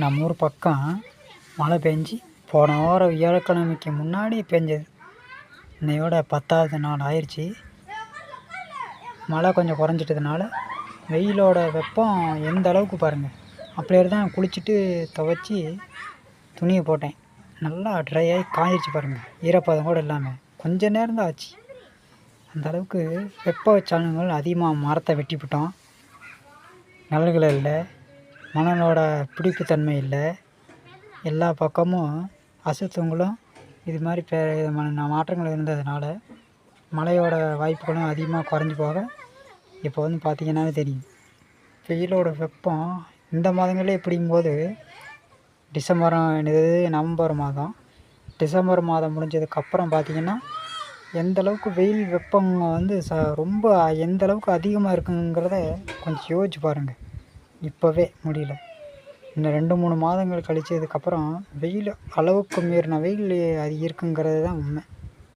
நம்ம ஊர் பக்கம் மழை பெஞ்சு போன வாரம் வியாழக்கிழமைக்கு முன்னாடி பெஞ்சது. இன்னையோட 10வது நாள் ஆயிடுச்சு. மழை கொஞ்சம் குறைஞ்சிட்டதுனால வெயிலோட வெப்பம் எந்த அளவுக்கு பாருங்கள். அப்படியே தான் குளிச்சுட்டு துவைச்சி துணியை போட்டேன். நல்லா ட்ரை ஆகி காஞ்சிடுச்சு பாருங்கள். ஈரப்பதம் கூட இல்லாமல் கொஞ்ச நேரம் தான் ஆச்சு. அந்த அளவுக்கு வெப்ப சலனங்கள் அதிகமாக. மரத்தை வெட்டிவிட்டோம். நிழல்கள் இல்லை, மணலோட பிடிப்புத்தன்மை இல்லை. எல்லா பக்கமும் அசுத்தங்களும் இது மாதிரி விதமான மாற்றங்கள் இருந்ததுனால மழையோட வாய்ப்புகளும் அதிகமாக குறைஞ்சி போக இப்போ பார்த்திங்கன்னாவே தெரியும். வெயிலோட வெப்பம் இந்த மாதங்களே பிடிக்கும்போது நவம்பர் மாதம், டிசம்பர் மாதம் முடிஞ்சதுக்கப்புறம் பார்த்திங்கன்னா எந்த அளவுக்கு வெயில் வெப்பம் ரொம்ப எந்த அளவுக்கு அதிகமாக இருக்குங்கிறத கொஞ்சம் யோசிச்சு பாருங்கள். இப்போவே முடியல. இன்னும் 2-3 மாதங்கள் கழிச்சதுக்கப்புறம் வெயில் அளவுக்கு மீறின வெயில் அது இருக்குங்கிறது தான் உண்மை.